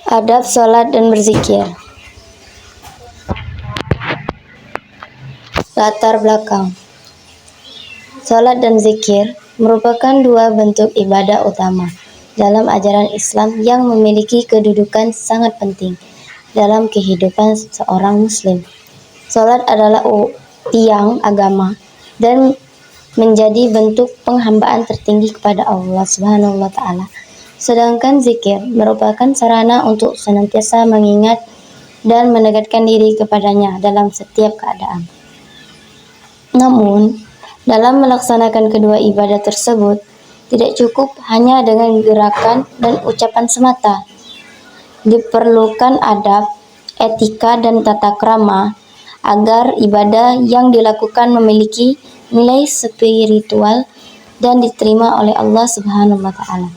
Adab sholat dan berzikir. Latar belakang. Sholat dan zikir merupakan dua bentuk ibadah utama dalam ajaran Islam yang memiliki kedudukan sangat penting dalam kehidupan seorang muslim. Sholat adalah tiang agama dan menjadi bentuk penghambaan tertinggi kepada Allah Subhanahu wa taala. Sedangkan zikir merupakan sarana untuk senantiasa mengingat dan mendekatkan diri kepadanya dalam setiap keadaan. Namun, dalam melaksanakan kedua ibadah tersebut, tidak cukup hanya dengan gerakan dan ucapan semata. Diperlukan adab, etika, dan tata krama agar ibadah yang dilakukan memiliki nilai spiritual dan diterima oleh Allah Subhanahu wa taala.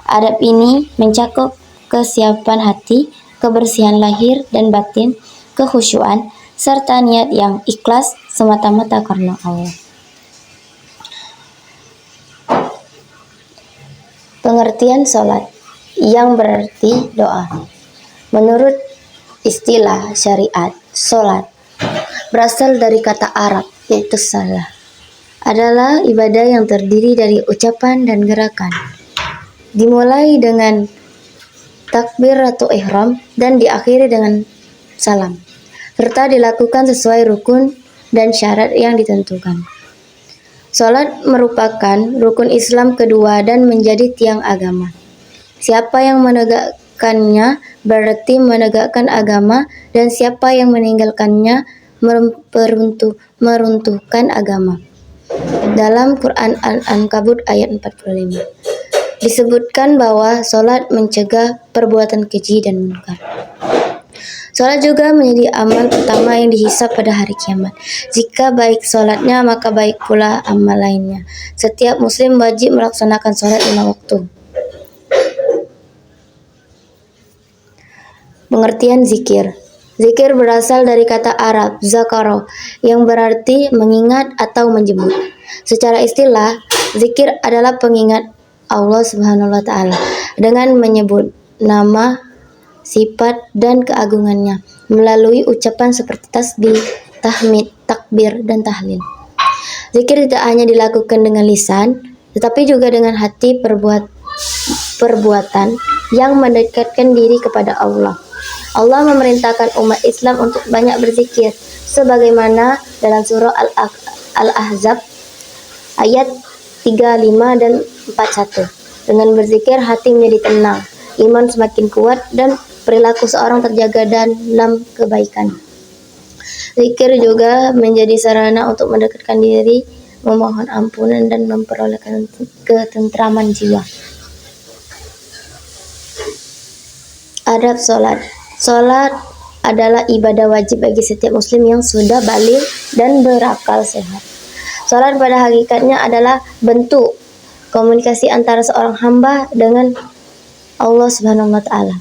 Adab ini mencakup kesiapan hati, kebersihan lahir dan batin, kekhusyuan, serta niat yang ikhlas semata-mata karena Allah. Pengertian sholat yang berarti doa. Menurut istilah syariat, sholat berasal dari kata Arab yaitu salah. Adalah ibadah yang terdiri dari ucapan dan gerakan. Dimulai dengan takbir atau ihram dan diakhiri dengan salam, serta dilakukan sesuai rukun dan syarat yang ditentukan. Salat merupakan rukun Islam kedua dan menjadi tiang agama. Siapa yang menegakkannya berarti menegakkan agama, dan siapa yang meninggalkannya meruntuhkan agama. Dalam Quran Al-Ankabut ayat 45 disebutkan bahwa salat mencegah perbuatan keji dan munkar. Salat juga menjadi amal pertama yang dihisab pada hari kiamat. Jika baik salatnya, maka baik pula amal lainnya. Setiap muslim wajib melaksanakan salat 5 waktu. Pengertian zikir. Zikir berasal dari kata Arab zakaro yang berarti mengingat atau menyebut. Secara istilah, zikir adalah pengingat Allah Subhanahu wa taala dengan menyebut nama, sifat dan keagungannya melalui ucapan seperti tasbih, tahmid, takbir dan tahlil. Zikir tidak hanya dilakukan dengan lisan, tetapi juga dengan hati, perbuatan yang mendekatkan diri kepada Allah. Allah memerintahkan umat Islam untuk banyak berzikir sebagaimana dalam surah Al-Ahzab ayat 35 dan 41. Dengan berzikir hati menjadi tenang, iman semakin kuat dan perilaku seorang terjaga dalam kebaikan. Zikir juga menjadi sarana untuk mendekatkan diri, memohon ampunan dan memperoleh ketentraman jiwa. Adab sholat. Sholat adalah ibadah wajib bagi setiap muslim yang sudah baligh dan berakal sehat. Sholat pada hakikatnya adalah bentuk komunikasi antara seorang hamba dengan Allah Subhanahu wa taala.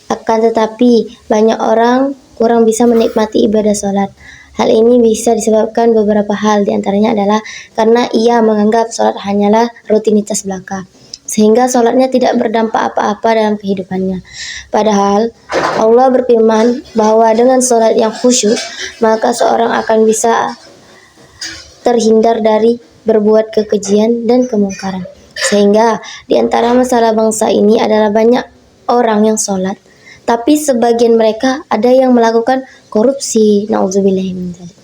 Akan tetapi banyak orang kurang bisa menikmati ibadah sholat. Hal ini bisa disebabkan beberapa hal, diantaranya adalah karena ia menganggap sholat hanyalah rutinitas belaka, sehingga sholatnya tidak berdampak apa-apa dalam kehidupannya. Padahal Allah berfirman bahwa dengan sholat yang khusyuk, maka seorang akan bisa terhindar dari berbuat kekejian dan kemungkaran. Sehingga di antara masalah bangsa ini adalah banyak orang yang sholat, tapi sebagian mereka ada yang melakukan korupsi. Nauzubillah min dzalik.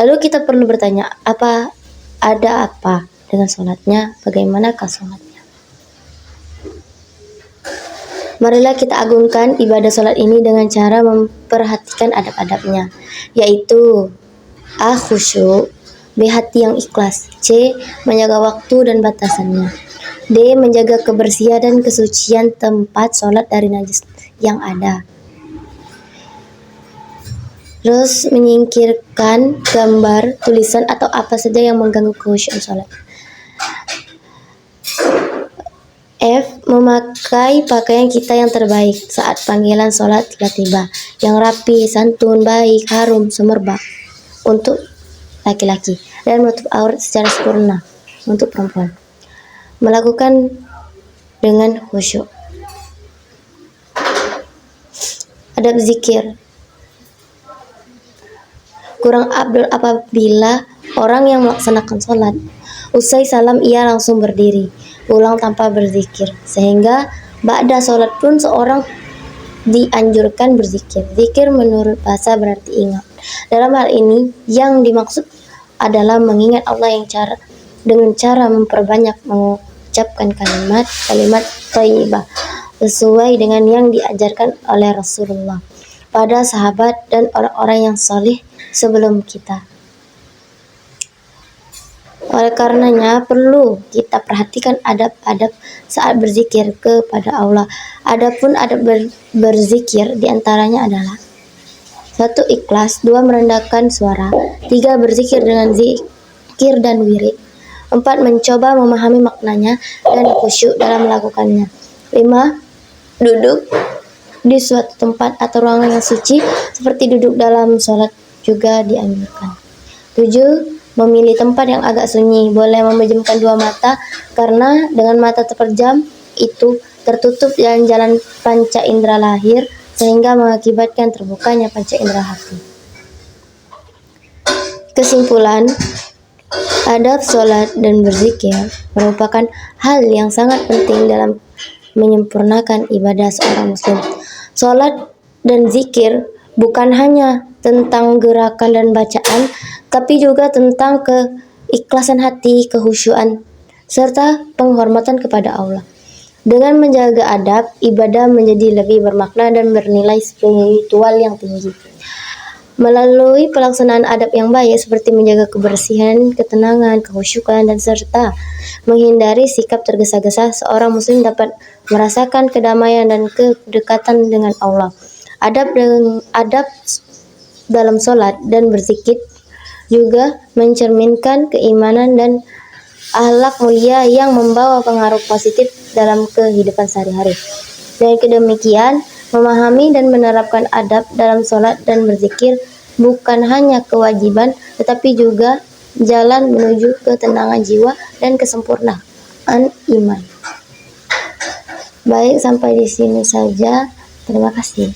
Lalu kita perlu bertanya, apa dengan sholatnya? Bagaimanakah sholatnya? Marilah kita agungkan ibadah sholat ini dengan cara memperhatikan adab-adabnya, yaitu A. Khusyuk, B. Hati yang ikhlas, C. Menjaga waktu dan batasannya, D. Menjaga kebersihan dan kesucian tempat sholat dari najis yang ada. Terus menyingkirkan gambar, tulisan atau apa saja yang mengganggu kekhusyuan sholat. F. Memakai pakaian kita yang terbaik saat panggilan sholat tiba-tiba, yang rapi, santun, baik, harum, semerbak untuk laki-laki, dan menutup aurat secara sempurna untuk perempuan. Melakukan dengan khusyuk. Adab zikir. Kurang afdol apabila orang yang melaksanakan sholat, usai salam ia langsung berdiri, pulang tanpa berzikir, sehingga ba'da sholat pun seorang dianjurkan berzikir. Zikir menurut bahasa berarti ingat. Dalam hal ini yang dimaksud adalah mengingat Allah dengan cara memperbanyak mengucapkan kalimat thayyibah sesuai dengan yang diajarkan oleh Rasulullah pada sahabat dan orang-orang yang saleh sebelum kita. Oleh karenanya perlu kita perhatikan adab-adab saat berzikir kepada Allah. Adapun adab berzikir diantaranya adalah: 1. Ikhlas. 2. Merendahkan suara. 3. Berzikir dengan zikir dan wirid. 4. Mencoba memahami maknanya dan khusyuk dalam melakukannya. 5. Duduk di suatu tempat atau ruangan yang suci seperti duduk dalam sholat juga dianjurkan. 7. Memilih tempat yang agak sunyi. Boleh memejamkan dua mata karena dengan mata terpejam itu tertutup jalan-jalan panca indera lahir sehingga mengakibatkan terbukanya panca indera hati. Kesimpulan, adab sholat dan berzikir merupakan hal yang sangat penting dalam menyempurnakan ibadah seorang muslim. Sholat dan zikir bukan hanya tentang gerakan dan bacaan, tapi juga tentang keikhlasan hati, kehusyuan, serta penghormatan kepada Allah. Dengan menjaga adab, ibadah menjadi lebih bermakna dan bernilai spiritual yang tinggi. Melalui pelaksanaan adab yang baik seperti menjaga kebersihan, ketenangan, kehusyukan, dan serta menghindari sikap tergesa-gesa, seorang muslim dapat merasakan kedamaian dan kedekatan dengan Allah. Adab dalam sholat dan berzikir juga mencerminkan keimanan dan akhlak mulia yang membawa pengaruh positif dalam kehidupan sehari-hari. Dengan kedemikian, memahami dan menerapkan adab dalam sholat dan berzikir bukan hanya kewajiban, tetapi juga jalan menuju ketenangan jiwa dan kesempurnaan iman. Baik, sampai di sini saja. Terima kasih.